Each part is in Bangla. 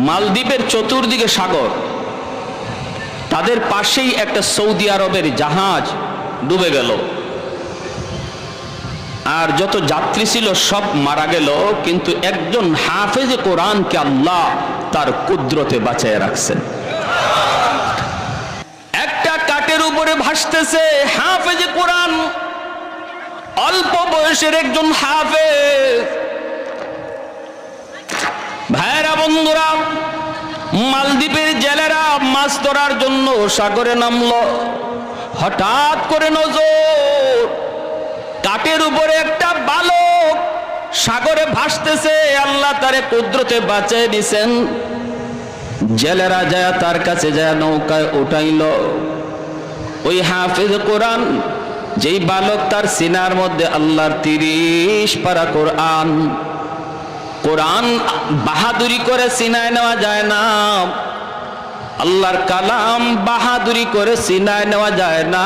মালদ্বীপের চতুর্দিকে সাগর, তাদের পাশেই একটা সৌদি আরবের জাহাজ ডুবে গেল, আর যত যাত্রী ছিল সব মারা গেল, কিন্তু একজন হাফেজে কোরআনকে আল্লাহ তার কুদরতে বাঁচায় রাখছেন। একটা কাঠের উপরে ভাসতেছে হাফেজে কোরআন, অল্প বয়সের একজন হাফেজ। ভাইরা বন্ধুরা, মালদ্বীপের জেলেরা মাছ ধরার জন্য সাগরে নামলো। হঠাৎ করে নজর, কাঠের উপরে একটা বালক সাগরে ভাসতেছে, আল্লাহ তারে কুদরতে বাঁচিয়ে দিয়েছেন। জেলেরা যায় তার কাছে যায় নৌকায় উঠাইল। ওই হাফেজ কোরআন, যেই বালক, তার সিনার মধ্যে আল্লাহর 30 পারা কোরআন। কোরআন বাহাদুরি করে সিনায় নেওয়া যায় না, আল্লাহর কালাম বাহাদুরি করে সিনায় নেওয়া যায় না।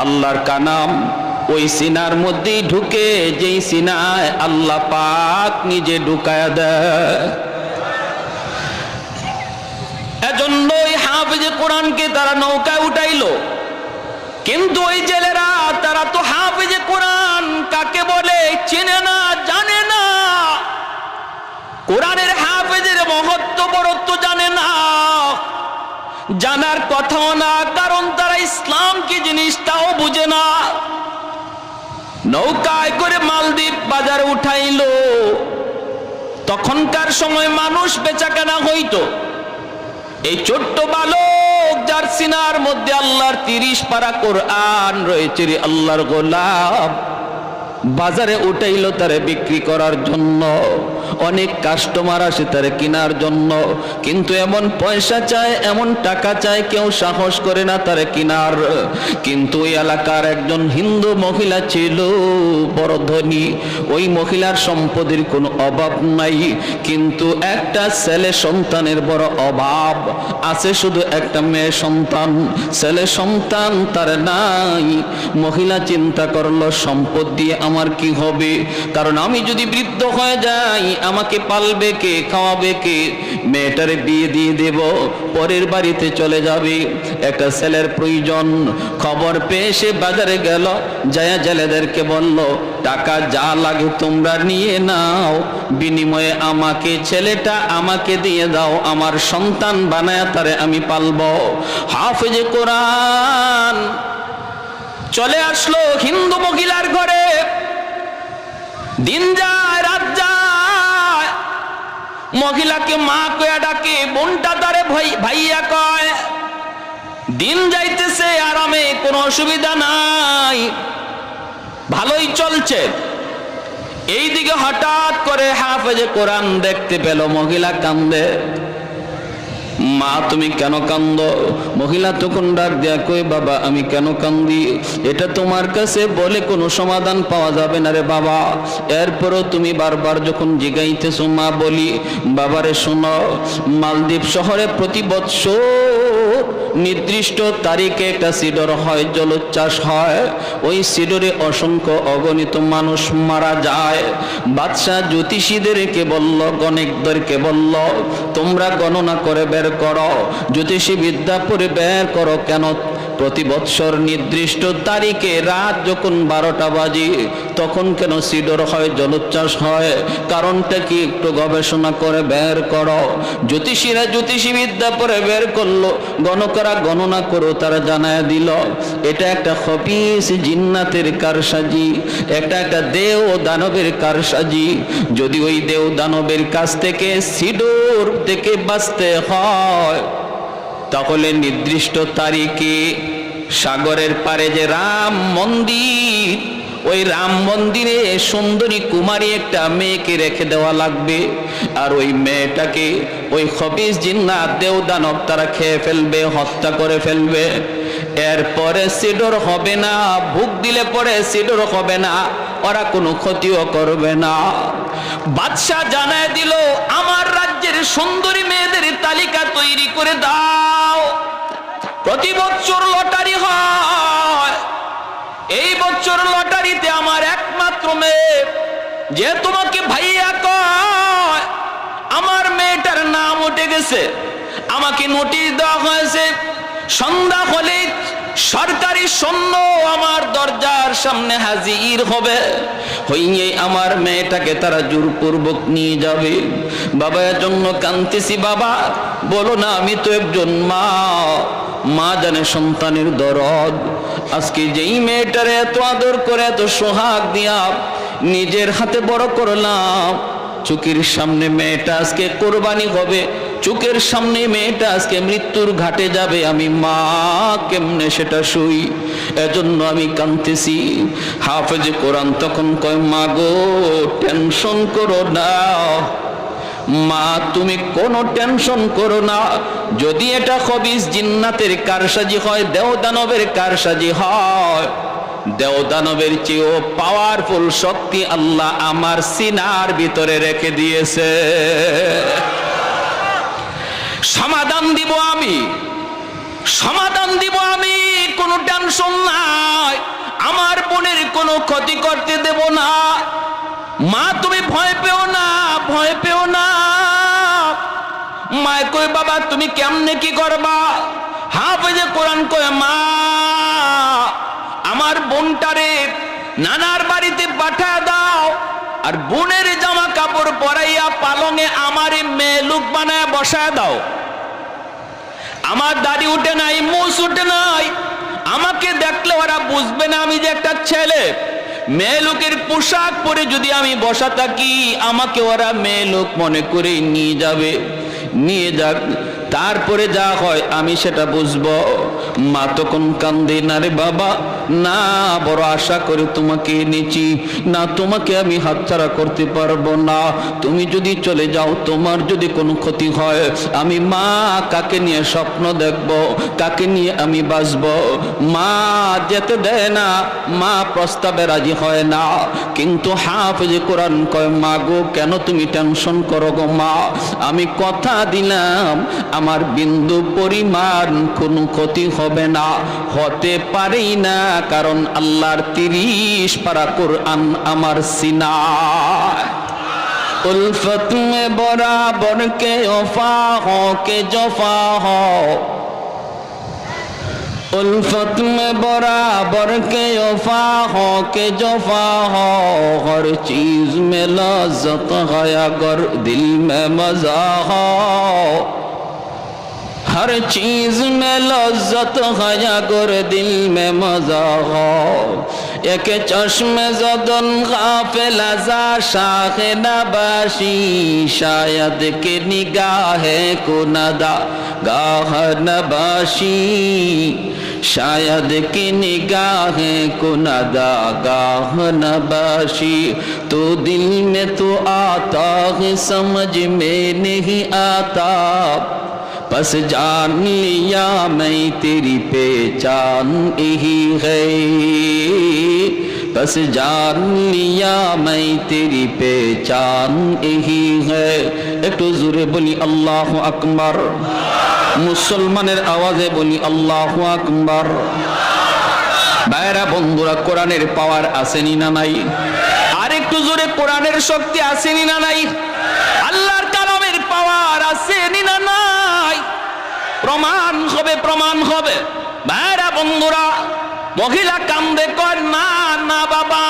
আল্লাহর কালাম ওই সিনার মধ্যেই ঢুকে, যেই সিনায় আল্লাহ পাক নিজে ঢুকায়া দেয়। এজন্য ওই হাফেজে কোরআনকে তারা নৌকায় উঠাইলো। কিন্তু ওই জেলেরা, তারা তো হাফেজে কোরআন কাকে বলে চেনে না, জানে না। কোরআনের হাফেজের মহত্ব বড়ত্ব জানে না, জানার কথাও না, কারণ তারা ইসলাম কি জিনিস তাও বুঝে না। নৌকায় করে মালদ্বীপ বাজারে উঠাইলো। তখনকার সময় মানুষ বেচাকেনা হইতো। এই ছোট্ট বালক, যার সিনার মধ্যে আল্লাহর 30 পারা কোরআন রয়েছে, রে আল্লাহর গোলাম, বাজারে উঠাইলো তারে বিক্রি করার জন্য। অনেক কাস্টমার আসে তারে কেনার জন্য, কিন্তু এমন পয়সা চায়, এমন টাকা চায়, কেউ সাহস করে না তারে কেনার। কিন্তু ওই এলাকার একজন হিন্দু মহিলা ছিল, বড় ধনী। ওই মহিলার সম্পদের কোনো অভাব নাই, কিন্তু একটা ছেলে সন্তানের বড় অভাব আছে, শুধু একটা মেয়ে সন্তান। ছেলে সন্তান তার নাই। মহিলা চিন্তা করলো, সম্পদ দিয়ে আমার কি হবে? কারণ আমি যদি বৃদ্ধ হয়ে যাই, আমাকে পালবে কে, খাওয়াবে কে? মেয়েটারে বিয়ে দিয়ে দেব, পরের বাড়িতে চলে যাবে। একটা ছেলের প্রয়োজন। খবর পেয়ে সে বাজারে গেল, যায় জেলেদেরকে বলল, টাকা যা লাগে তোমরা নিয়ে নাও, বিনিময়ে আমাকে, ছেলেটা আমাকে দিয়ে দাও, আমার সন্তান বানায় তারে আমি পালবো। হাফেজে কোরআন চলে আসলো হিন্দু মহিলার ঘরে। দিন যায় রাত যায়, মহিলাকে মা কয়া ডাকে, বোনটা তারে ভাইয়া কয়। দিন যাইতেছে আরামে, কোনো অসুবিধা নাই, ভালোই চলছে। এইদিকে হঠাৎ করে হাফেজে কোরআন দেখতে পেল মহিলা কান্দে। মা তুমি কেন কান্দো? মহিলা তখন ডাক দেয়া কই, বাবা আমি কেন কান্দি? এটা তোমার কাছে বলে কোনো সমাধান পাওয়া যাবে না রে বাবা। এরপরও তুমি বারবার যখন জিগাইতেছো, মা বলি, বাবারে শোনো, মালদ্বীপ শহরে প্রতি বৎসর নির্দিষ্ট তারিখে একটা সিডর হয়, জলোচ্ছ্বাস হয়। ওই সিডরে অসংখ্য অগণিত মানুষ মারা যায়। বাদশাহ জ্যোতিষীদেরকে বলল, গণিকদেরকে বলল, তোমরা গণনা করে বের করো, জ্যোতিষী বিদ্যা পড়ে বের করো, কেন প্রতি বৎসর নির্দিষ্ট তারিখে রাত যখন 12টা বাজে তখন কেন সিডর হয়, জলোচ্ছ্বাস হয়? কারণটা কি একটু গবেষণা করে বের করো। জ্যোতিষীরা জ্যোতিষী বিদ্যা পড়ে বের করলো, গণকরা গণনা করো, তারা জানায় দিল এটা একটা খবিস জিন্নাতের কারসাজি, একটা দেও দানবের কারসাজি। যদি ওই দেও দানবের কাছ থেকে সিডর থেকে বাঁচতে হয়, তাহলে নির্দিষ্ট তারিখে সাগরের পারে যে রাম মন্দির, ওই রাম মন্দিরে সুন্দরী কুমারী একটা মেয়েকে রেখে দেওয়া লাগবে। আর ওই মেয়েটাকে ওই খবিস জিন্নাত দেও দানব তারা খেয়ে ফেলবে, হত্যা করে ফেলবে। এরপরে সিডর হবে না, ভুক দিলে পরে সিডর হবে না, ওরা কোনো ক্ষতিও করবে না। বাদশাহ জানায় দিল, আমার রাজ্যের সুন্দরী মেয়েদের তালিকা তৈরি করে দাও। প্রতি বছর লটারি হয়, এই বছর লটারিতে আমার একমাত্র মেয়ে, যে তোমাকে ভাইয়া কয়, আমার মেয়ে নাম উঠে গেছে, আমাকে নোটিশ দেওয়া হয়েছে, সন্ধ্যা হলে সরকারি সৈন্য আমার দরজার সামনে হাজির হবে, হইয়ে আমার মেয়েটাকে তারা জোরপূর্বক নিয়ে যাবে। বাবা এজন্য কাঁদতেছি, বাবা বলো না, আমি তো একজন মা, মা জানে সন্তানের দরদ। আজকে যেই মেয়েটারে এত আদর করে এত সোহাগ দিয়া নিজের হাতে বড় করলাম, চোখের সামনে মেয়েটা আজকে কোরবানি হবে, চোখের সামনে মেয়েটা আজকে মৃত্যুর ঘাটে যাবে, আমি মা কেমনে সেটা শুই? এজন্য আমি কাঁদতেছি। হাফেজ কোরআন তখন কয়, মা গো টেনশন করো না, মা তুমি কোনো টেনশন করো না, যদি এটা খবিস জিন্নাতের কারসাজি হয়, দেওদানবের কারসাজি হয়, দেওদানবের চেয়েও পাওয়ারফুল শক্তি আল্লাহ আমার সিনার ভিতরে রেখে দিয়েছে। সমাধান দিব আমি, সমাধান দিব আমি, কোনো টেনশন নাই, আমার বোনের কোনো ক্ষতি করতে দেব না। মা তুমি ভয় পেও না, ভয় পেও না। মা কই, বাবা তুমি কেমনে কি করবা? হাফেজে কোরআন কয়, মা আমার বোনটারে নানার বাড়িতে পাঠা দাও, আর বোনের জামা কাপড় পরাইয়া পালঙে আমার মেয়ে লোক বানায় বসায় দাও। আমার দাড়ি উঠে নাই, মুছ উঠে নাই, আমাকে দেখলে ওরা বুঝবে না আমি যে একটা ছেলে। মেয়ে লোকের পোশাক পরে যদি আমি বসা থাকি, আমাকে ওরা মেয়ে লোক মনে করে নিয়ে যাবে, নিয়ে যাক, তারপরে যা হয় আমি সেটা বুঝবো। মা তখন কান্দে, না রে বাবা না, বড় আশা করে তোমাকে এনেছি, না তোমাকে আমি হাতছাড়া করতে পারবো না, তুমি যদি চলে যাও, তোমার যদি কোনো ক্ষতি হয়, আমি মা কাকে নিয়ে স্বপ্ন দেখব, কাকে নিয়ে আমি বাঁচবো? মা যেতে দেয় না, মা প্রস্তাবে রাজি হয় না। কিন্তু হাফেজ কোরআন কয়, মা গো কেন তুমি টেনশন করো গো মা, আমি কথা দিলাম আমার বিন্দু পরিমাণ কোনো ক্ষতি হবে না, হতে পারেই না, কারণ আল্লাহর 30 পারা কোরআন আমার সিনায়। উলফত মে বরাবর কে ওফা হো কে জফা হো, उल्फत में बराबर के वफा हो के जफा हो, हर चीज में लज्जत है अगर दिल में मजा हो, हर चीज में लज्जत है अगर दिल में मजा हो, एक चश्मे ज़दन गाफिल अज़ा शाख नबाशी, शायद के निगाहे को नदा गाह नबाशी, शायद की निगाहे को नदा गाह नबाशी, तो दिल में तो आता है समझ में नहीं आता, बस जान लिया मैं तेरी पहचान यही है, बस जान लिया मैं तेरी पहचान यही है। একটু জোরে বলি আল্লাহু আকবার, মুসলমানের আওয়াজে বলি আল্লাহু আকবার। ভাইরা বন্ধুরা, কোরআনের পাওয়ার আসেনি না নাই? আর একটু জোরে, কোরআনের শক্তি আসেনি না নাই? আল্লাহর কালামের পাওয়ার আসেনি না নাই? প্রমাণ হবে, প্রমাণ হবে। ভাইরা বন্ধুরা, মহিলা কান্দে কয়, না না বাবা,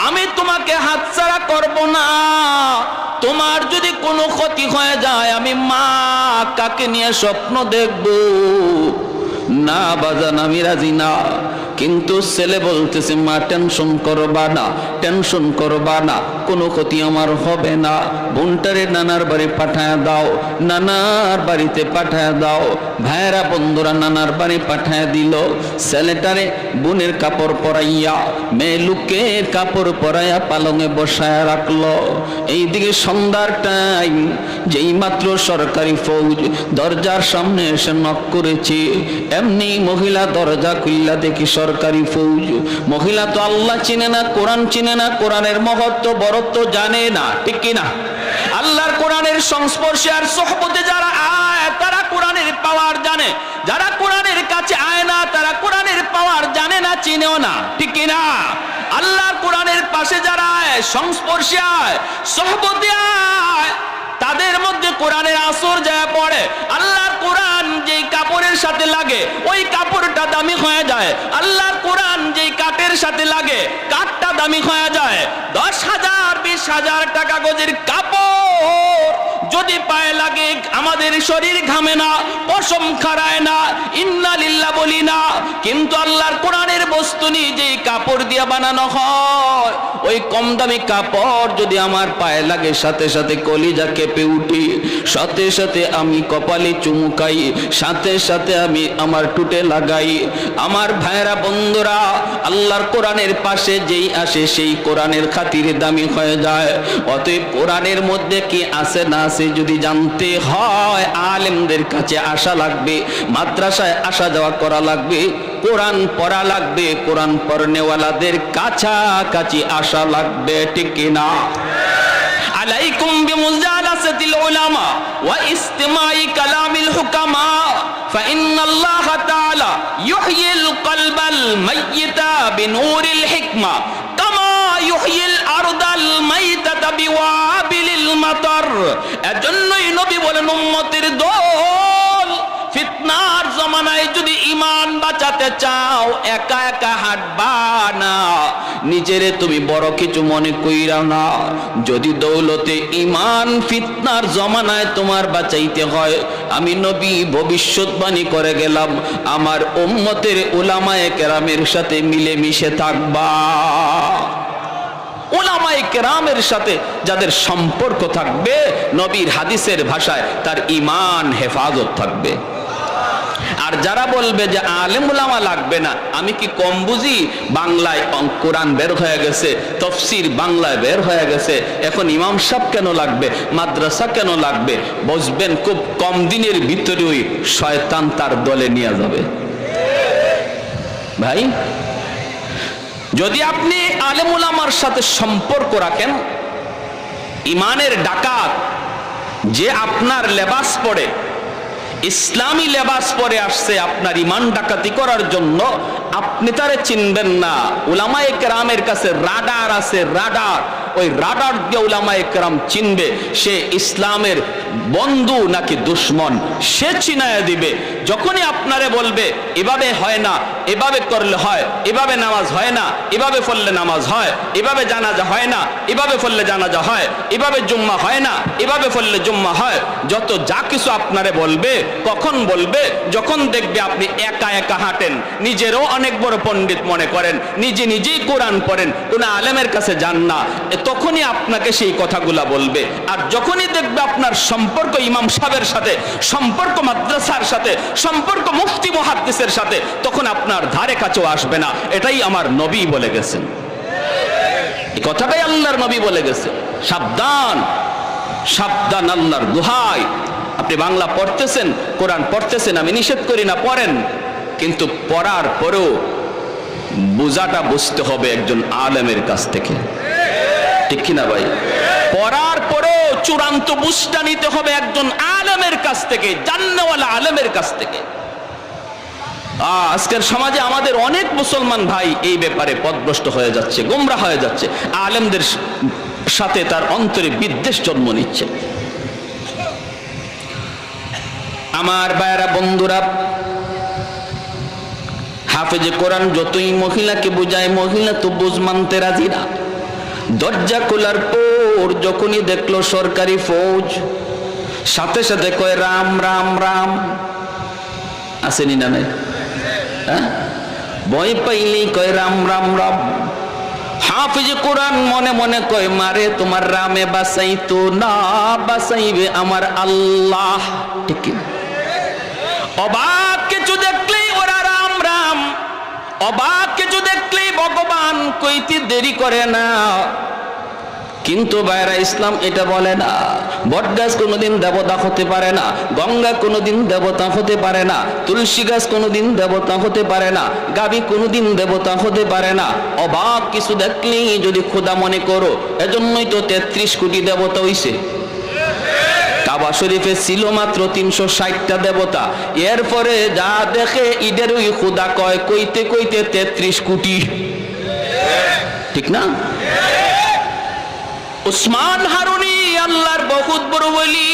আমি তোমাকে হাতছাড়া করব না, তোমার যদি কোনো ক্ষতি হয়ে যায় আমি মা কাকে নিয়ে স্বপ্ন দেখব? না বাজান, আমি রাজি না। কিন্তু ছেলে বলতেছে, মা টেনশন করবা না, টেনশন করবা না, কোনো ক্ষতি আমার হবে না, বোনটারে নানার বাড়ি পাঠায় দাও, নানার বাড়িতে পাঠায় দাও। ভাইরা বন্ধুরা, নানার বাড়ি পাঠায় দিল। ছেলেটারে বোনের কাপড় পরাইয়া, মেয়ে লোকের কাপড় পরাইয়া পালঙে বসায় রাখলো। এইদিকে সন্ধ্যার টাইম, যেই মাত্র সরকারি ফৌজ দরজার সামনে এসে নক করেছে, এমনি মহিলা দরজা খুললা, দেখি সরকারি ফৌজ। মহিলা তো আল্লাহ চিনে না, কোরআন চিনে না, কোরআনের মহত্ব বড়ত্ব জানে না, ঠিক কিনা? আল্লাহর কোরআনের সংস্পর্শে আর সোহবতে যারা আয়, তারা কোরআনের পাওয়ার জানে, যারা কোরআনের কাছে আয় না, তারা কোরআনের পাওয়ার জানে না, চিনেও না, ঠিক কিনা? আল্লাহর কোরআনের পাশে যারা আয়, সংস্পর্শে আয়, সোহবতে আয়, তাদের মধ্যে কোরআনের আসর সাথে লাগে ওই কাপড়টা দামি হয়ে যায়। আল্লাহর কোরআন যেই কাঠের সাথে লাগে কাঠটা দামি হয়ে যায়। 10,000 20,000 টাকা গজের কাপড় যদি পায়ে লাগে আমাদের শরীর ঘামে না, পশম খাড়ায় না, ইন্না লিল্লাহ বলি না। কিন্তু আল্লাহর কোরআনের বস্তু নিয়ে যেই কাপড় দিয়ে বানানো হয় ওই কম দামি কাপড় যদি আমার পায়ে লাগে সাথে সাথে কলিজা কেঁপে উঠি, সাথে সাথে আমি কপালে চুমুকাই, সাথে সাথে আমি আমার টুটে লাগাই। আমার ভাইরা বন্ধুরা, আল্লাহর কোরআনের পাশে যেই আসে সেই কোরআনের খাতিরে দামি হয়ে যায়। অতএব কোরআনের মধ্যে কি আছে না আছে যদি জানতে হয় আলেমদের কাছে আসা লাগবে, মাদ্রাসায় আসা যাওয়া করা লাগবে, কোরআন পড়া লাগবে, কোরআন পড়নেওয়ালাদের কাছাকাছি আসা লাগবে, ঠিক কিনা? আলাইকুম বিমুজালাসাতিল উলামা ওয়া ইসতিমাই কালামিল হুকামা ফাইন্নাল্লাহ তাআলা ইউহয়িল কলবাল মাইয়িতা বিনূরিল হিকমা কামা ইউহয়িল আরদাল মাইতাতা বিওয়াবিলিল মাতার। এজন্যই নবী বলেন উম্মতের দল, ফিতনার জমানায় যদি ঈমান বাঁচাতে চাও একা একা হাঁটবা না, নিজেরে তুমি বড় কিছু মনে কইরা না। যদি দৌলতে ঈমান ফিতনার জমানায় তোমার বাঁচাইতে হয়, আমি নবী ভবিষ্যৎবাণী করে গেলাম আমার উম্মতের উলামায়ে কেরামের সাথে মিলেমিশে থাকবা। উলামায়ে কেরামের সাথে যাদের সম্পর্ক থাকবে নবীর হাদিসের ভাষায় তার ঈমান হেফাজত থাকবে। আর যারা বলবে যে আলেম উলামা লাগবে না, আমি কি কম বুঝি? বাংলায় কোরআন বের হয়ে গেছে, তাফসীর বাংলায় বের হয়ে গেছে, এখন ইমাম সাহেব কেন লাগবে, মাদ্রাসা কেন লাগবে? বুঝবেন খুব কম দিনের ভিতরেই শয়তান তার দলে নিয়ে যাবে। ভাই, যদি আপনি আলেম উলামার সাথে সম্পর্ক রাখেন, ইমানের ডাকাত যে আপনার লেবাস পরে, ইসলামী লেবাস পরে আসছে আপনার ইমান ডাকাতি করার জন্য, আপনি তারে চিনবেন না। উলামায়ে কেরামের কাছে রাডার আছে, রাডার। ওই রাডার দিয়ে উলামায়ে কেরাম চিনবে সে ইসলামের বন্ধু নাকি দুশ্মন, সে চিনায় দিবে। যখনই আপনারে বলবে এভাবে হয় না, এভাবে করলে হয়, এভাবে নামাজ হয় না, এভাবে পড়লে নামাজ হয়, এভাবে জানাজা হয় না, এভাবে পড়লে জানাজা হয়, এভাবে জুম্মা হয় না, এভাবে পড়লে জুম্মা হয়, যত যা কিছু আপনারে বলবে, কখন বলবে? যখন দেখবে আপনি একা একা হাঁটেন, নিজেরও অনেক বড় পণ্ডিত মনে করেন, নিজে নিজেই কোরআন পড়েন, কোন আলেমের কাছে যান না, তখনই আপনাকে সেই কথাগুলা বলবে। আর যখনই দেখবে আপনার সম্পর্ক ইমাম সাহেবের সাথে, সম্পর্ক মাদ্রাসার সাথে, সম্পর্ক মুফতি মুহাদ্দিসের সাথে, তখন আপনার ধারে কাছেও আসবে না। এটাই আমার নবী বলে গেছেন, এই কথাটাই আল্লাহর নবী বলে গেছে। সাবধান, সাবধান, আল্লাহর দোহাই। আপনি বাংলা পড়তেছেন, কোরআন পড়তেছেন, আমি নিষেধ করি না, পড়েন, কিন্তু পড়ার পরেও বুঝাটা বুঝতে হবে একজন আলেমের কাছ থেকে, ঠিক কিনা ভাই? পড়ার পরেও চূড়ান্ত বুঝটা নিতে হবে একজন আলেমের কাছ থেকে, জান্নাওয়ালা আলেমের কাছ থেকে। আজকের সমাজে আমাদের অনেক মুসলমান ভাই এই ব্যাপারে পথভ্রষ্ট হয়ে যাচ্ছে, গোমরা হয়ে যাচ্ছে, আলেমদের সাথে তার অন্তরে বিদ্বেষ জন্ম নিচ্ছে। আমার ভাইরা বন্ধুরা, হাফেজে কোরআন যতই মহিলাকে বুঝায়, মহিলা তো বুঝ মানতে রাজি না। দরজা খোলার পর যখনই দেখলো সরকারি ফৌজ, সাথে সাথে কয় রাম রাম রাম। আসেনি না? নাই? ভয় পাইলেই কয় রাম রাম রাম। হাফেজ কোরআন মনে মনে কয় মারে তোমার রামে বাঁচাইতো না, বাঁচাইবে আমার আল্লাহ, ঠিক কি? অবাক কিছু দেখলেই ওরা রাম রাম, অবাক কিছু দেখলেই ভগবান কইতে দেরি করে না। কিন্তু ভাইরা, ইসলাম এটা বলে না। বটগাছ কোনোদিন দেবতা হতে পারে না, গঙ্গা কোনোদিন দেবতা হতে পারে না, তুলসী গাছ কোনোদিন দেবতা হতে পারে না, গাভী কোনোদিন দেবতা হতে পারে না। অবাক কিছু দেখলেই যদি খোদা মনে করো, এজন্যই তো 33 কোটি দেবতা হইছে। কাবা শরীফে ছিল মাত্র 360টা দেবতা, এরপরে যা দেখে ইডেরই খোদা কয়, কইতে কইতে 33 কোটি, ঠিক না? উসমান হারুনি আল্লাহর বহুত বড় ওলি,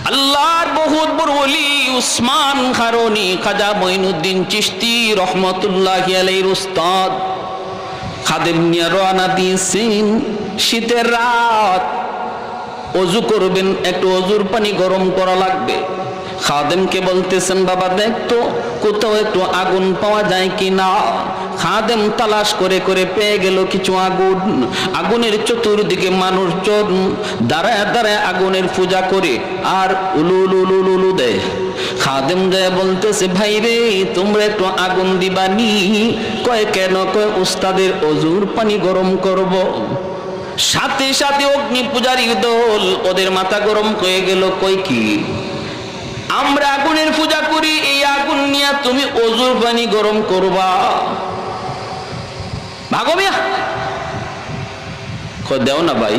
আল্লাহর বহুত বড় ওলি উসমান হারুনি খাজা মঈনুদ্দিন চিশতি রহমতুল্লাহি আলাইহির উস্তাদ খাদেম নিয়ে রওনা দিয়েছেন। শীতের রাত, ওযু করবেন, একটু ওযুর পানি গরম করা লাগবে। খাদেমকে বলতেছেন, বাবা দেখ তো কোথাও একটু আগুন পাওয়া যায় কিনা। খাদেম তালাশ করে করে পেয়ে গেল কিছু আগুন। আগুনের চতুর্দিকে মানুষজন দাঁড়ায় দাঁড়ায় আগুনের পূজা করে আর উলু উলু উলু উলু দেয়। খাদেম যায় বলতেছে, ভাই রে তোমরা একটু আগুন দিবানি? কয় কেন? কয় উস্তাদের ওযুর পানি গরম করব। সাথে সাথে অগ্নি পূজারীর দল, ওদের মাথা গরম হয়ে গেল। কই কি আমরা আগুনের পূজা করি, এই আগুন নিয়ে তুমি ওযুর পানি গরম করবা? ভাগো মিয়া। কয় দেও না ভাই,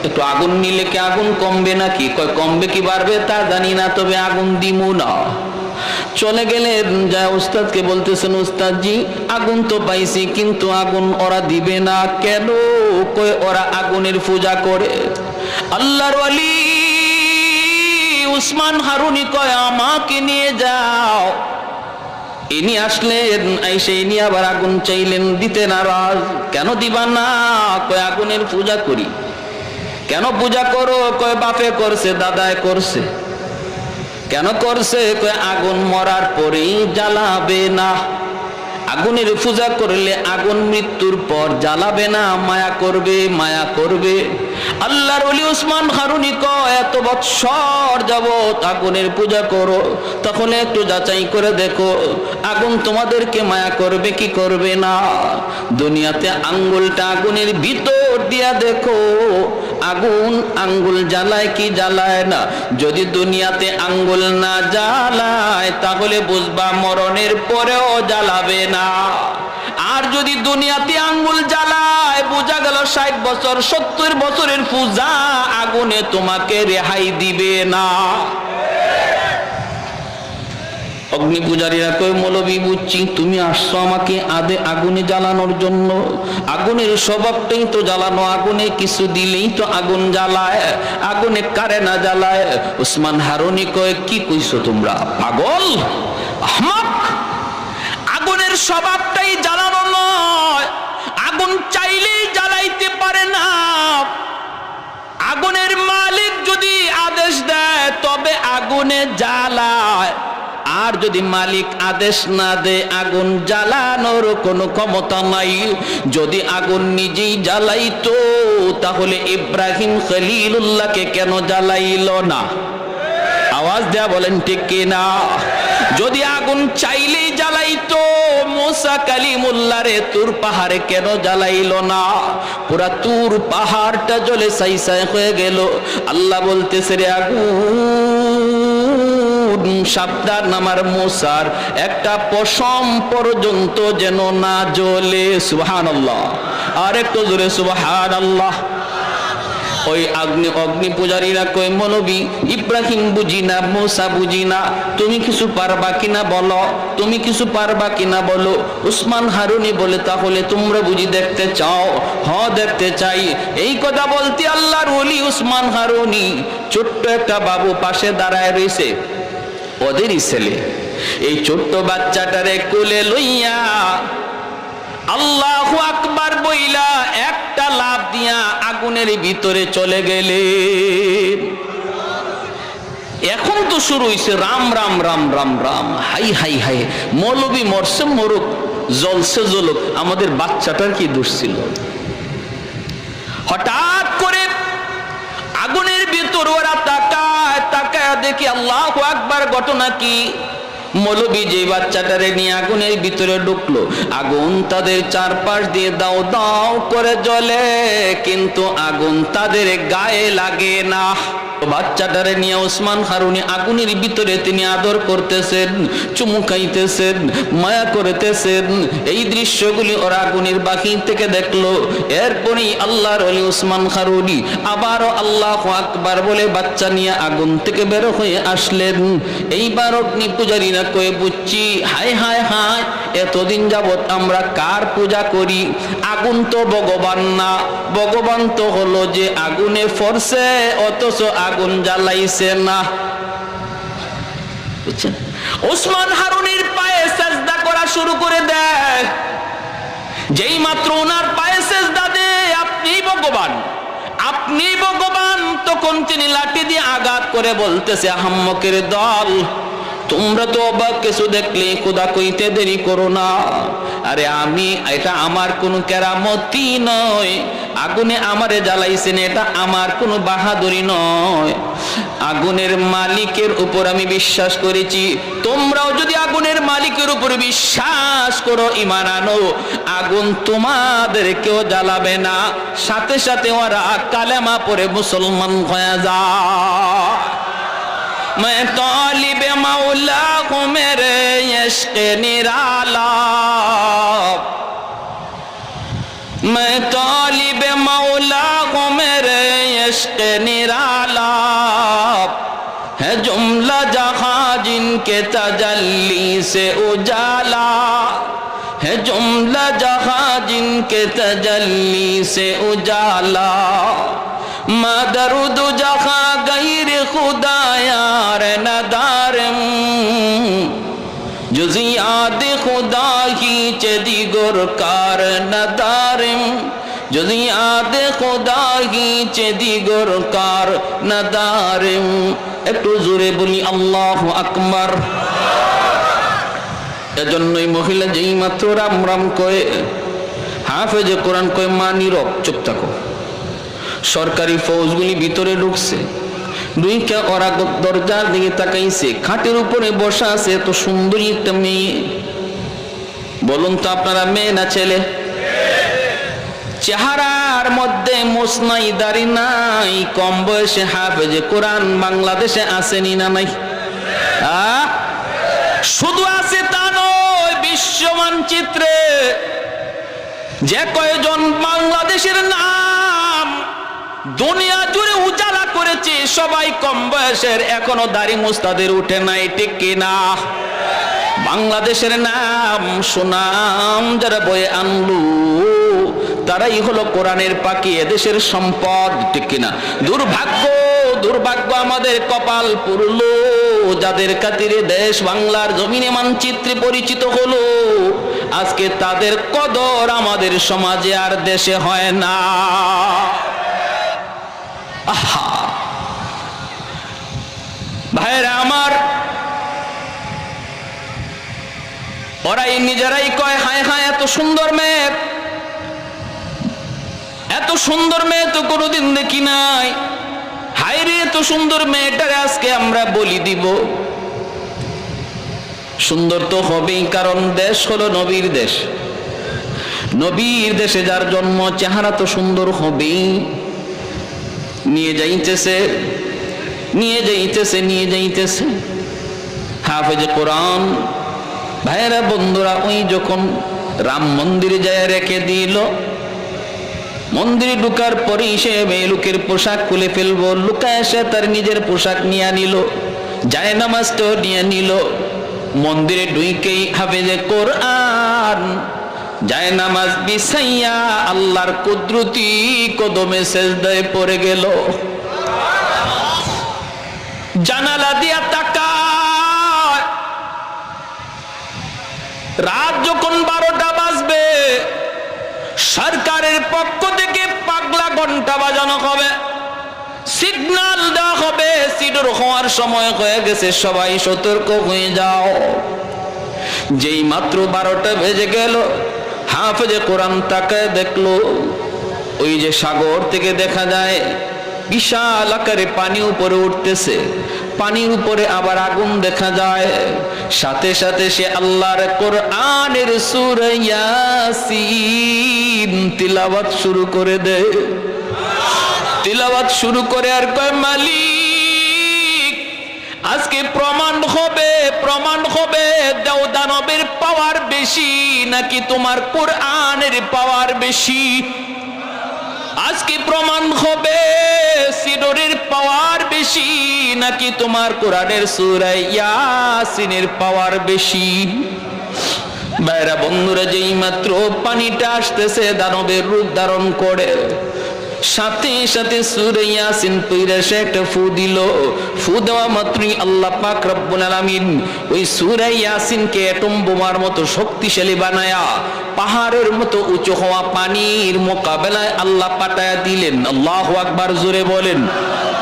একটু আগুন নিলে কি আগুন কমবে নাকি? কয় কমবে কি বাড়বে তা জানি না, তবে আগুন দিমু না। চলে গেলেন, যা উস্তাদকে বলতেছেন, উস্তাদজি আগুন তো পাইছি, কিন্তু আগুন ওরা দিবে না কেন? কয় ওরা আগুনের পূজা করে। আল্লাহর ওয়ালি উসমান হারুনি কয় আমাকে নিয়ে যাও। ইনি আসলেন, আইসে ইনি আবার আগুন চাইলেন, দিতে নারাজ। কেন দিবা না? কয় আগুনের পূজা করি। কেন পূজা করো? কয় বাপে করছে, দাদায় করছে। কেন করছে? কয় আগুন মরার পরেই জ্বালাবে না। আগুনের পূজা করলে আগুন মৃত্যুর পর জ্বালাবে না, মায়া করবে, মায়া করবে। আল্লাহর ওলি উসমান হারুনি কয় এত বৎসর যাবত আগুনের পূজা করো, তখন একটু যাচাই করে দেখো আগুন তোমাদেরকে মায়া করবে কি করবে না। দুনিয়াতে আঙ্গুলটা আগুনের ভিতর দিয়া দেখো, আগুন আঙ্গুল জ্বালায় কি জ্বালায় না। যদি দুনিয়াতে আঙ্গুল না জ্বালায় তাহলে বুঝবা মরণের পরেও জ্বালাবে না। আর যদি দুনিয়াতে আঙ্গুল জ্বালায়, বোঝা গেল 60 বছর 70 বছরের পূজা আগুনে তোমাকে রেহাই দিবে না। অগ্নি পূজারীরা কয় মৌলবী বুঝছি তুমি আসছো আমাকে আগুনে জ্বালানোর জন্য। আগুনের স্বভাবটাই তো জ্বালানো, আগুনে কিছু দিলেই তো আগুন জ্বালায়, আগুনে কারে না জ্বালায়। উসমান হারুনি কয় কি কইছো তোমরা, পাগল আহমক? আগুনের স্বভাবটাই জ্বালানো নয়, আগুন চাইলেই জ্বালাইতে পারে না। আগুনের মালিক যদি আদেশ দেয় তবে আগুনে জ্বালায়, আর যদি মালিক আদেশ না দেয় আগুন জ্বালানোর কোনো ক্ষমতা নাই। যদি আগুন নিজেই জ্বালাইতো তাহলে ইব্রাহিম খলিলুল্লাহকে কেন জ্বালাইল না? আওয়াজ দেয়া বলেন ঠিক কিনা? যদি আগুন চাইলেই জ্বালাইতো মুসা কালিমুল্লাহরে তুর পাহাড়ে কেন জ্বালাইল না? পুরা তুর পাহাড়টা জ্বলে ছাই হয়ে গেল। আল্লাহ বলতেছে রে আগুন সাবধান, আমার মুসার একটা পশম পর্যন্ত যেন না জ্বলে। সুবহানাল্লাহ, আর একটু জোরে সুবহানাল্লাহ। ওই অগ্নি পূজারীরা কয় মৌলবী ইব্রাহিম বুঝি না, মুসা বুঝি না, তুমি কিছু পারবা কিনা বলো, তুমি কিছু পারবা কিনা বলো। উসমান হারুনি বলে তাহলে তোমরা বুঝি দেখতে চাও? হ দেখতে চাই। এই কথা বলতে আল্লাহর ওলি উসমান হারুনি ছোট্ট একটা বাবু পাশে দাঁড়ায় রয়েছে, ওদেরই ছেলে। এই ছোট্ট বাচ্চাটারে কোলে লইয়া আল্লাহু আকবার বইলা একটা লাফ দিয়া আগুনের ভিতরে চলে গেলেন। এখন তো শুরু হইছে Ram Ram Ram Ram Ram, high high high, মৌলবী মরছে মরুক, জ্বলছে জ্বলুক, আমাদের বাচ্চাটার কি দোষ ছিল? হঠাৎ করে আগুনের ভিতর ওরা তাকায় তাকায় দেখি আল্লাহু আকবার, ঘটনা কি? মৌলবী যে বাচ্চাটারে নিয়ে আগুনের ভিতরে ঢুকলো, আগুন তাদের চারপাশ দিয়ে দাও দাও করে জ্বলে, কিন্তু আগুন তাদের গায়ে লাগে না। বাচ্চাটারে নিয়ে ওসমান হারুনি আগুনের ভিতরে তিনি আদর করতেছেন, চুমু খাইতেছেন, মায়া করতেছেন। এই দৃশ্যগুলি ওরা আগুনের বাহির থেকে দেখলো। এরপরেই আল্লাহর ওলি ওসমান হারুনি আবারও আল্লাহু আকবার বলে বাচ্চা নিয়ে আগুন থেকে বের হয়ে আসলেন। এইবার অগ্নি পূজারীরা কয়ে বুঝছি, হায় হায় হায়, এতদিন যাবত আমরা কার পূজা করি? আগুন তো ভগবান না, ভগবান তো হলো যে আগুনে ফরছে অথচ আগুন জ্বালাইছে না। বুঝছেন? ওসমান হারুনের পায়ে সেজদা করা শুরু করে দেয়। যেই মাত্র ওনার পায়ে সেজদা দেয়, আপনি ভগবান, আপনি ভগবান, তখন তিনি লাঠি দিয়ে আঘাত করে বলতেছে, আহাম্মকের দল, তোমরা তো অবাক কিছু দেখলে খোদা কইতে দেরি করো না। আরে আমি, এটা আমার কোনো কেরামতি নয়, আগুনে আমারে জ্বালাইছেন, এটা আমার কোনো বাহাদুরি নয়, আগুনের মালিকের উপর আমি বিশ্বাস করেছি। তোমরাও যদি আগুনের মালিকের উপর বিশ্বাস করো, ঈমান আনো, আগুন তোমাদেরকেও জ্বালাবে না। সাথে সাথে ওরা কালেমা পড়ে মুসলমান হয়ে যায়। मैं तालिब मौला हूँ मेरे इश्क़ निराला, मैं तालिब मौला हूँ मेरे इश्क़ निराला, है जुमला जहाँ जिनके तजल्ली से उजाला, है जुमला जहाँ जिनके तजल्ली से उजाला, मदरुद जहाँ गैर खुदा यार नदारम, जुज़ियात खुदा ही चदिगुर कार नदारम, जुज़ियात खुदा ही चदिगुर कार नदारम। একটু জোরে বলি আল্লাহু আকবার। এজন্যই মহিলা যেই মাত্র রাম রাম কয়ে, হাফেজে কোরআন কয়ে, মা নীরব, চুপ থাকো। সরকারি ফৌজগুলি ভিতরে ঢুকছে, দুইটা ওরা দরজার দিকে তাকাইছে, খাটের উপরে বসা আছে এত সুন্দরী একটা মেয়ে। বলুন তো আপনারা, মেয়ে না ছেলে? চেহারার মধ্যে মোছ নাই, দাড়ি নাই, কম বয়সে হাফেজে কোরআন বাংলাদেশে আসেনি না নাই? শুধু আছে তা নয়, বিশ্ব মানচিত্রে যে কয়জন বাংলাদেশের নাম দুনিয়া জুড়ে উজালা করেছে, সবাই কম বয়সের, এখনো দাড়ি মুস্তাদের উঠে নাই, ঠিক কিনা? বাংলাদেশের নাম সুনাম যারা বয়ে আনলু, তারাই হলো কোরআনের পাখি, এদেশের সম্পদ, ঠিক কিনা? দুর্ভাগ্য, দুর্ভাগ্য আমাদের কপাল পুরলো, যাদের খাতিরে দেশ বাংলার জমিনে মানচিত্রে পরিচিত হলো, আজকে তাদের কদর আমাদের সমাজে আর দেশে হয় না। আহা ভাইরা আমার, ওরাই নিজেরাই কয়, হায় হায় এত সুন্দর মেয়ে, এত সুন্দর মেয়ে তো কোনোদিন দেখি নাই, হায় রে এত সুন্দর মেয়েটারে আজকে আমরা বলি দিব। সুন্দর তো হবেই, কারণ দেশ হলো নবীর দেশ, নবীর দেশে যার জন্ম, চেহারা তো সুন্দর হবেই। নিয়ে যাইতেছে, নিয়ে যাইতেছে, নিয়ে যাইতেছে হাফেজে কোরআন। ভাইয়েরা বন্ধুরা, ওই যখন রাম মন্দিরে যায় রেখে দিল, মন্দিরে ঢুকার পরে সে মেয়ে লোকের পোশাক খুলে ফেলবো, লুকায় এসে তার নিজের পোশাক নিয়ে নিল, যায় নামাজটাও নিয়ে নিল। মন্দিরে ঢুকেই হাফেজে কোরআন যায় নামাজ বিছাইয়া আল্লাহর কুদরতি কদমে সেজদায় পড়ে গেল। জানালা দিয়া তাকায়, রাত যখন 12টা বাজবে, সরকারের পক্ষ থেকে পাগলা ঘন্টা বাজানো হবে, সিগন্যাল দেওয়া হবে, সিডর হওয়ার সময় হয়ে গেছে, সবাই সতর্ক হয়ে যাও। যেই মাত্র 12টা বেজে গেল, হাফেজে কোরআন তাকায় দেখলো, ওই যে সাগর থেকে দেখা যায় বিশাল আকারে পানি উপরে উঠতেছে, পানির উপরে আবার আগুন দেখা যায়। সাথে সাথে সে আল্লাহর কোরআনের সূরা ইয়াসিন তিলাওয়াত শুরু করে দেয়। তিলাওয়াত শুরু করে আর কয়, মালিক আজকে প্রমাণ হবে, প্রমাণ হবে দানবের পাওয়ার বেশি নাকি তোমার কোরআনের পাওয়ার বেশি। আজকে প্রমাণ হবে সিডরের পাওয়ার বেশি নাকি তোমার কোরআনের সূরা ইয়াসিনের পাওয়ার বেশি। ভাইরা বন্ধুরা, যেই মাত্র পানিটা আসতেছে দানবের রূপ ধারণ করে, সাথে সাথে সূরা ইয়াসিন পড়ে সে একটা ফু দিল। ফু দেওয়া মাত্রই আল্লাহ পাক রব্বুল আলামিন ওই সূরা ইয়াসিনকে অ্যাটম বোমার মতো শক্তিশালী বানায়া পাহাড়ের মতো উঁচু হওয়া পানির মোকাবেলায় আল্লাহ পাঠায়া দিলেন। আল্লাহু আকবার, জোরে বলেন।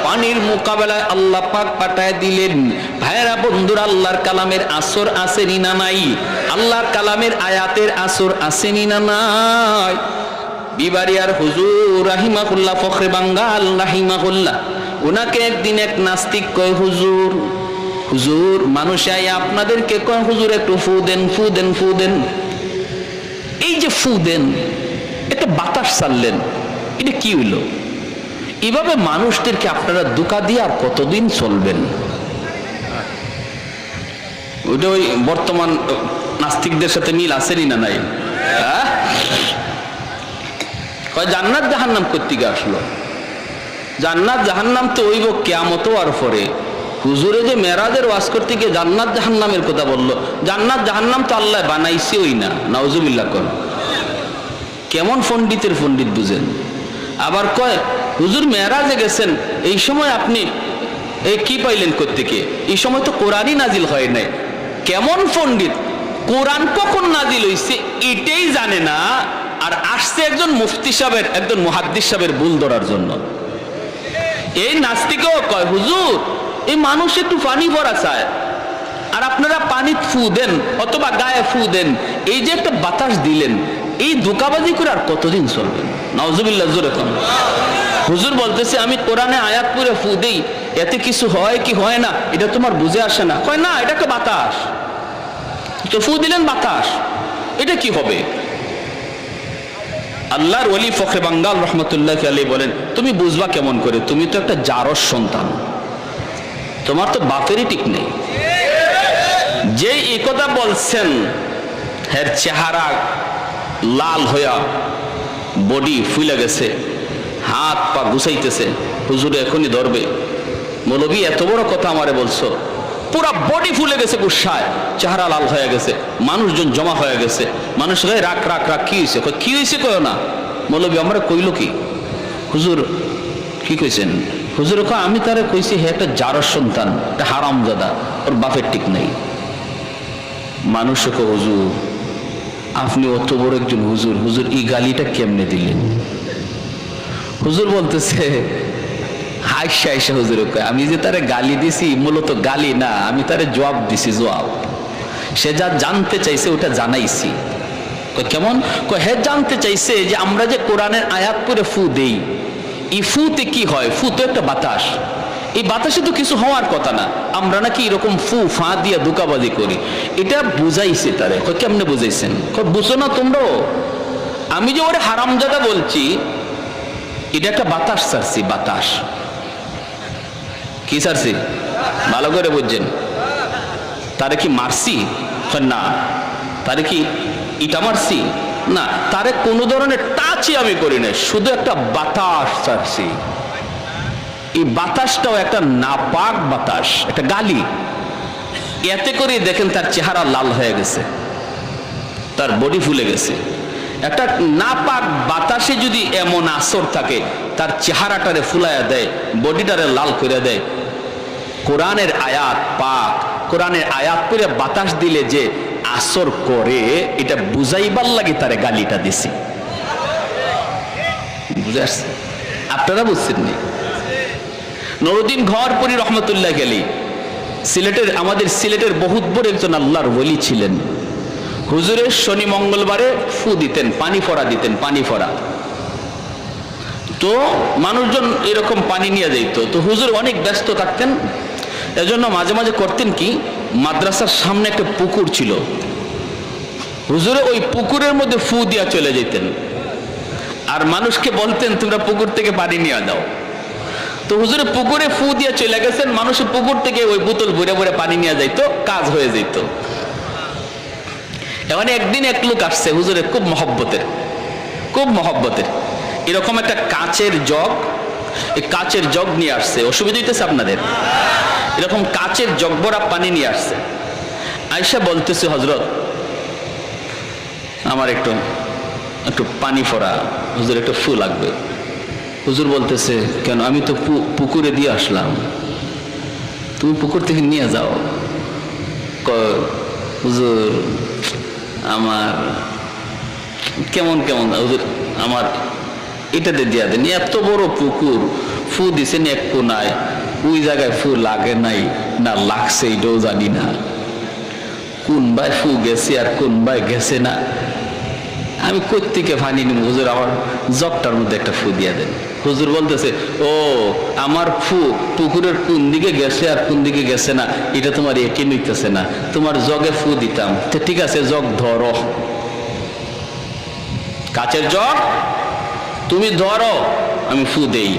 পানির মোকাবেলায় আল্লাহ পাক পাঠায়া দিলেন। ভাইরা বন্ধুরা, আল্লাহর কালামের আসর আসেনি না নাই? আল্লাহর কালামের আয়াতের আসর আসেনি না নাই? বিবারিয়ার হুজুর রাহিমাহুল্লাহ, ফখরে বাঙ্গাল রাহিমাহুল্লাহ, ওনাকে একদিন এক নাস্তিক কয়, হুজুর হুজুর মানুষ আই আপনাদেরকে কয়, হুজুর একটু ফু দেন, ফু দেন, ফু দেন। এই যে ফু দেন, এটা বাতাস ছাড়লেন, এটা কি হইল? এভাবে মানুষদেরকে আপনারা ধোঁকা দিয়ে আর কতদিন চলবেন? ওইটা ওই বর্তমান নাস্তিকদের সাথে মিল আসেনি না নাই? হ্যাঁ, জান্নাত জাহান্নাম কোত্থেকে আসলো? জান্নাত জাহান্নাম তো হইব কিয়ামত আর পরে। হুজুরে যে মেরাজের ওয়াজ করতে গিয়ে জান্নাত জাহান্নামের কথা বললো, জান্নাত জাহান্নাম তো আল্লাহ বানাইছে ওই না, নাউজুবিল্লাহ। কোন কেমন পণ্ডিতের পণ্ডিত বুঝেন। আবার কয় হুজুর মেরাজে গেছেন, এই সময় আপনি এই কি পাইলেন কোত্থেকে? এই সময় তো কোরআনই নাজিল হয় নাই। কেমন পণ্ডিত! কোরআন কখন নাজিল হইছে এটাই জানে না, আর আসছে একজন মুফতি সাহেবের, একজন মুহাদ্দিস সাহেবের ভুল ধরার জন্য। এই নাস্তিকও কয়, হুজুর এই মানুষ একটু পানি ভরা চায়, আর আপনারা পানি ফু দেন অথবা গায়ে ফু দেন, এই যে একটা বাতাস দিলেন, এই ধোঁকাবাজি করে আর কতদিন চলবেন? নাউজুবিল্লাহ, জোরে কোন। হুজুর বলতেছে, আমি কোরআনে আয়াত পড়ে ফু দেই, এতে কিছু হয় কি হয় না এটা তোমার বুঝে আসে না? কয় না, এটা একটা বাতাস, তো ফু দিলেন বাতাস, এটা কি হবে? আল্লাহর ওলি ফখরে বাঙ্গাল রহমতুল্লাহ আলাইহি বলেন, তুমি বুঝবা কেমন করে? তুমি তো একটা জারজ সন্তান, তোমার তো বাপেরই ঠিক নেই। যে এই কথা বলছেন, এর চেহারা লাল হইয়া বডি ফুলে গেছে, হাত পা গুছাইতেছে, হুজুরে এখনই ধরবে। মৌলভী এত বড় কথা আমারে বলছো? পুরা বডি ফুলে গেছে গুসায়, চেহারা লাল হয়ে গেছে, মানুষজন জমা হয়ে গেছে। মানুষ রাখ রাখ রাখ, কি হয়েছে? কি হয়েছে কয় না। মৌলভী আমরা কইল কি? হুজুর কি কইছেন? হুজুর কয়, আমি তারে কইছি হে একটা জারজ সন্তান, একটা হারামজাদা, ওর বাপের ঠিক নেই। মানুষ কয়, হুজুর আপনি অত বড় একজন হুজুর, হুজুর এই গালিটা কেমনে দিলেন? হুজুর বলতেছে, হাইসা হাইসা হুজুর কয়, আমি যে তারে গালি দিছি মূলত গালি না, আমি তারে জবাব দিছি, জবাব। সে যা জানতে চাইছে ওটা জানাইছি। কেমন? হে জানতে চাইছে যে আমরা যে কোরআনের আয়াত পড়ে ফু দেই, এই ফুতে কি হয়? ফু তো একটা বাতাস, এই বাতাসে তো কিছু হওয়ার কথা না, আমরা নাকি এরকম ফু ফা দিয়া ধোঁকাবাজি করি। এটা বুঝাইছে তারে। কেমনে বুঝাইছেন? বুঝো না তোমরাও? আমি যে ওরে হারামজাদা বলছি, এটা একটা বাতাস ছাড়ছি, বাতাস। কি ছাড়ছি? ভালো করে বুঝছেন? তারে কি মারছি? না। তারে কি ইটা মারছি? না। তারে কোনো ধরনের টাচই আমি করি না, শুধু একটা বাতাস ছাড়ছি। এই বাতাসটাও একটা নাপাক বাতাস, একটা গালি। এতে করে দেখেন তার চেহারা লাল হয়ে গেছে, তার বডি ফুলে গেছে। একটা নাপাক বাতাসে যদি এমন আসর থাকে, তার চেহারাটারে ফুলাইয়া দেয়, বডিটারে লাল করে দেয়। কোরআনের আয়াত পাক, কোরআনের আয়াত করে বাতাস দিলে যে আসর করে, এটা বুঝাইবার লাগে তারে গালিটা দিছি। বুঝে আসছে? আপনারা বুঝছেন নি? নুরউদ্দিন ঘরপুরি রহমতুল্লাহ আলাইহি সিলেটের, আমাদের সিলেটের বহুত বড় একজন আল্লাহর ওলি ছিলেন। হুজুরের শনি মঙ্গলবারে ফু দিতেন, পানি ফোড়া দিতেন, পানি ফোড়া। তো মানুষজন এরকম পানি নিয়ে যাইতো। তো হুজুর অনেক ব্যস্ত থাকতেন, এজন্য মাঝে মাঝে করতেন কি, মাদ্রাসার সামনে একটা পুকুর ছিল, হুজুরে ওই পুকুরের মধ্যে ফু দিয়া চলে যেতেন, আর মানুষকে বলতেন তোমরা পুকুর থেকে পানি নিয়ে দাও। তো হুজুরে পুকুরে ফু দিয়ে চলে গেছেন, মানুষ পুকুর থেকে ওই বোতল ভরে ভরে পানি নিয়ে যাইতো, কাজ হয়ে যেত। এখন একদিন এক লোক আসছে হুজুরের খুব মহব্বতের, খুব মহব্বতের, এরকম একটা কাচের জগ, এই কাচের জগ নিয়ে আসছে। অসুবিধা হইতেছে আপনাদের? এরকম কাচের জগ ভরা পানি নিয়ে আসছে। আয়েশা বলতেছে, হযরত আমার একটু একটু পানি ফোড়া, হুজুর একটু ফু লাগবে। হুজুর বলতেছে, কেন? আমি তো পুকুরে দিয়ে আসলাম, তুমি পুকুর থেকে নিয়ে যাও। হুজুর আমার কেমন কেমন, হুজুর আমার এটাতে দিয়া দেন। এত বড় পুকুর, ফু দিছেন এক কোনায়, ওই জায়গায় ফু লাগে নাই না লাগছে এটাও জানি না, কোন ভাই ফু গেছে আর কোন ভাই গেছে না, আমি কোত্থেকে পানি নিব? হুজুর আমার জগটার মধ্যে একটা ফু দিয়া দেন। হুজুর বলতেছে, ও আমার ফু পুকুরের কোন দিকে গেছে আর কোন দিকে গেছে না এটা তোমার একে নিতেছে না, তোমার জগে ফু দিতাম। তো ঠিক আছে, জগ ধরো, কাচের জগ তুমি ধরো, আমি ফু দেই।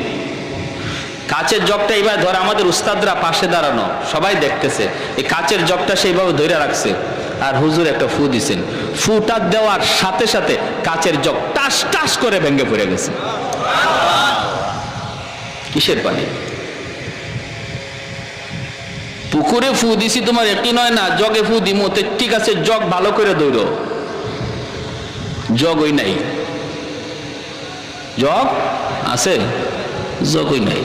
কাচের জগটা এইবার ধরে, আমাদের উস্তাদরা পাশে দাঁড়ানো, সবাই দেখতেছে, এই কাচের জগটা সেইভাবে ধরে রাখছে, আর হুজুর একটা ফু দিছেন। ফুটা দেওয়ার সাথে সাথে কাচের জগ টাস টাস করে ভেঙে পড়ে গেছে। কিসের পানি? পুকুরে ফু দিছি তোমার একই নয় না, জগে ফু দিমো। ঠিক আছে, জগ ভালো করে দৌড়ো, জগ ওই নাই, জগ আছে, জগ ওই নাই।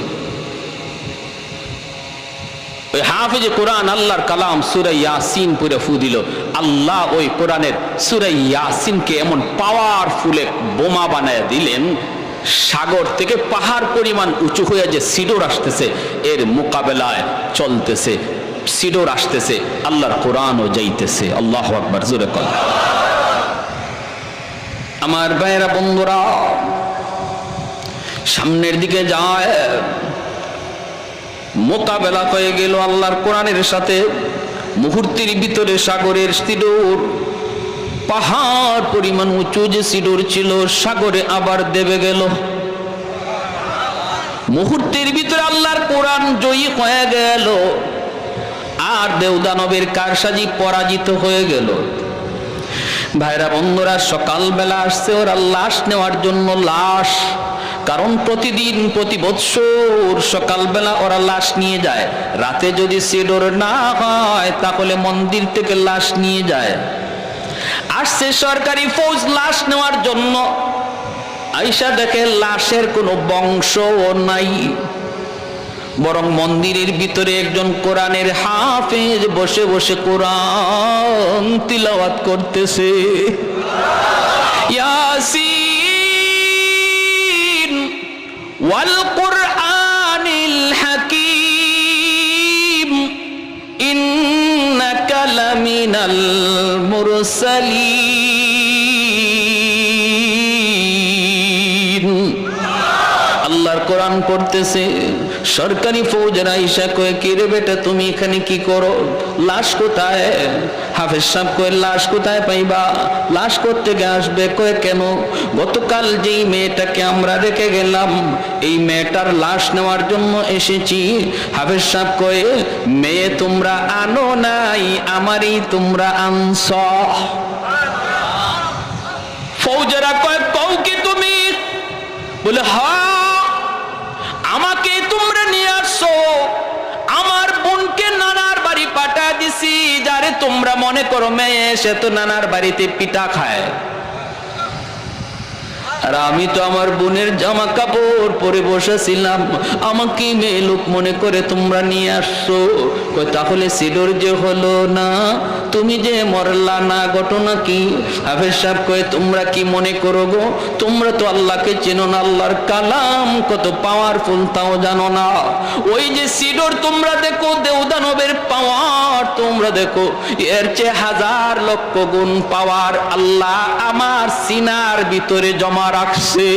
ওই হাফেজে কোরআন আল্লাহর কালাম সূরা ইয়াসিন পড়ে ফু দিল, আল্লাহ ওই কোরআনের সূরা ইয়াসিনকে এমন পাওয়ারফুল বোমা বানায় দিলেন, সাগর থেকে পাহাড় পরিমাণ উঁচু হয়ে যে সিডোর আসতেছে এর মোকাবেলায় চলতেছে, সিডোর আসতেছে, আল্লাহর কোরআনও যাইতেছে। আল্লাহু আকবার, জোরে কর। আমার ভাইয়েরা বন্ধুরা, সামনের দিকে যায়, মোকাবেলা হয়ে গেল আল্লাহর কোরআনের সাথে। মুহূর্তের ভিতরে সাগরের সিডোর, পাহাড় পরিমাণ উঁচু যে সিডোর ছিল, সাগরে আবার দেবে গেল। মুহূর্তের ভিতরে আল্লাহর কোরআন জয়ী হয়ে গেল, আর দেওদানবের কারসাজি পরাজিত হয়ে গেল। ভাইরা বন্ধুরা, সকালবেলা আসছে ওরা লাশ নেওয়ার জন্য, লাশ, কারণ প্রতিদিন প্রতি বৎসর সকালবেলা ওরা লাশ নিয়ে যায়। রাতে যদি সিডোর না হয় তাহলে মন্দির থেকে লাশ নিয়ে যায়। আসছে সরকারি ফৌজ লাশ নেওয়ার জন্য, আইসা দেখে লাশের কোনো বংশও নাই, বরং মন্দিরের ভিতরে একজন কোরআনের হাফেজ বসে বসে কোরআন তিলাওয়াত করতেছে। ইয়াসিন ওয়াল কুরআনিল হাকীম ইন্নাকা লামিনাল মুরসালিন। আল্লাহর কোরআন পড়তেছে, সরকারি ফৌজের আইসা কয়ে, কি রে বেটা তুমি এখানে কি করো? লাশ কোথায়? হাফেজ সাহেব কয়ে, লাশ কোথায় পাইবা? লাশ করতে আসবে কয়ে, কেন? গতকাল যেই মেয়েটাকে আমরা রেখে গেলাম এই মেয়েটার লাশ নেওয়ার জন্য এসেছি। হাফেজ সাহেব কয়ে, মেয়ে তোমরা আনো নাই, আমারই তোমরা আনছ। ফৌজেরা কয়ে, কও কি তুমি? বলে, হ্যাঁ, আমাকে তোমরা নিয়ে আসছো, আমার বোনকে নানার বাড়ি পাঠা দিছি, যারে তোমরা মনে করো মেয়ে, সে তো নানার বাড়িতে পিঠা খায়, আর আমি তো আমার বোনের জামা কাপড় পরে বসেছিলাম, আমাকে মেয়ে লোক মনে করে তোমরা নিয়ে আসছো। তাহলে সিডোর যে হলো না, তুমি যে মরলা না, ঘটনা কি? হাফেজ সাহেব কয়ে, তোমরা কি মনে করো গো? তোমরা তো আল্লাহকে চেনো না, আল্লাহর কালাম কত পাওয়ারফুল তাও জানো না। ওই যে সিডোর তোমরা দেখো, দেওদানবের পাওয়ার তোমরা দেখো, এর চেয়ে হাজার লক্ষ গুণ পাওয়ার আল্লাহ আমার সিনার ভিতরে জমা রাখছে।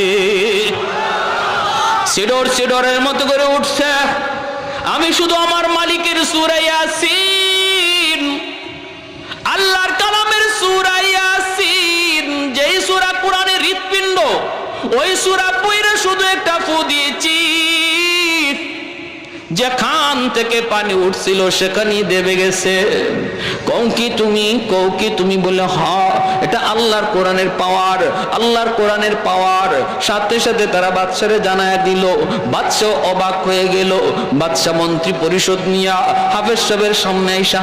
সিডোর সিডোরের মতো করে উঠছে। আমি শুধু আমার মালিকের সূরা ইয়াসিন, আল্লাহর কালামের সূরা ইয়াসিন, যেই সূরা কোরআনের হৃৎপিণ্ড, ওই সূরা পড়ে শুধু একটা ফু দিয়েছি, যেখান থেকে পানি উঠছিল সেখানেই দেবে গেছে। কও কি তুমি বলে হ্যাঁ, এটা আল্লাহর কোরআনের পাওয়ার, আল্লাহর কোরআনের পাওয়ার। সাথে সাথে তারা বাদশারে জানায় দিল। বাদশাহ অবাক হয়ে গেল। বাদশাহ মন্ত্রী পরিষদ নিয়া হাফেজ সাহেবের সামনে এসে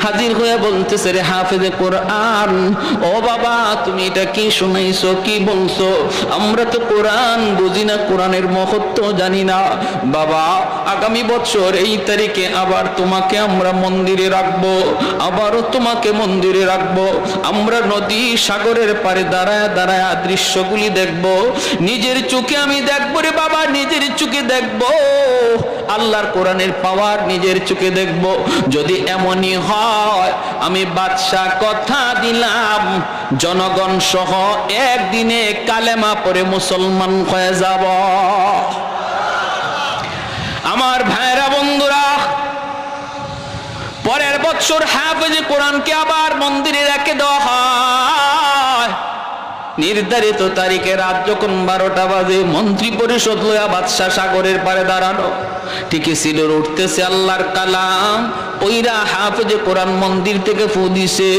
হাজির হয়ে বলতেছে, রে হাফেজে কোরআন, ও বাবা তুমি এটা কি শুনাইছো, কি বলছো? আমরা তো কোরআন বুঝি না, কোরআনের মহত্ব জানি না। বাবা আগামী বছর এই তারিখে আবার তোমাকে আমরা মন্দিরে রাখবো, আবারও তোমাকে মন্দিরে রাখবো। আমরা নদী সাগরের পারে দাঁড়ায় দাঁড়ায় দৃশ্যগুলি দেখবো, নিজের চোখে আমি দেখবো রে বাবা, নিজের চোখে দেখবো আল্লাহর কোরআনের পাওয়ার, নিজের চোখে দেখবো। যদি এমনই হয় আমি বাদশা কথা দিলাম জনগণ সহ একদিনে কালেমা পড়ে মুসলমান হয়ে যাব। আমার ভাইরা বন্ধুরা, পরের বছর হাফেজে কোরআনকে আবার মন্দিরে রেখে দেওয়া হয়। নির্ধারিত তারিখে রাত যখন 12টা বাজে, মন্ত্রী পরিষদ লয়া বাদশাহ সাগরের পারে দাঁড়ানো। ঠিকই সিলুর উঠতেছে আল্লাহর কালাম, ওইরা হাফেজে কোরআন মন্দির থেকে ফু দিছে।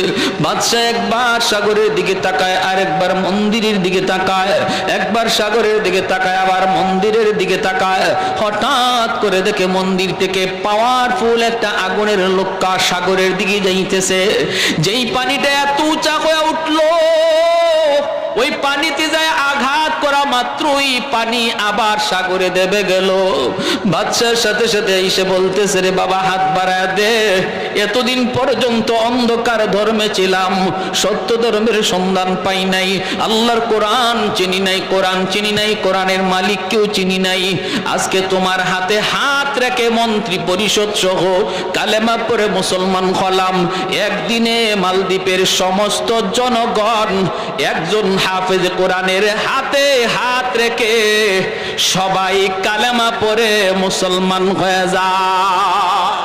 বাদশাহ একবার সাগরের দিকে তাকায়, আরেকবার মন্দিরের দিকে তাকায়, একবার সাগরের দিকে তাকায়, আবার মন্দিরের দিকে তাকায়। হঠাৎ করে দেখে মন্দির থেকে পাওয়ারফুল একটা আগুনের লোক্কা সাগরের দিকে যাইতেছে। যেই পানিটা এত উঁচা হয়ে উঠলো, ওই পানিতে যায় আঘাত করা মাত্রই পানি আবার সাগরে দেবে গেল। বাদশার সাথে সাথে এসে বলতেছে, রে বাবা হাত বাড়ায় দে, এতদিন পর্যন্ত অন্ধকার ধর্মে ছিলাম, সত্য ধর্মের সন্ধান পাই নাই, আল্লাহর কোরআন চিনি নাই, কোরআন চিনি নাই, কোরআনের মালিককেও চিনি নাই। আজকে তোমার হাতে হাত রেখে মন্ত্রী পরিষদ সহ কালেমা পড়ে মুসলমান হলাম। একদিনে মালদ্বীপের সমস্ত জনগণ একজন হাফেজ কোরআনের হাতে হাত রেখে সবাই কালেমা পড়ে মুসলমান হয়ে যায়।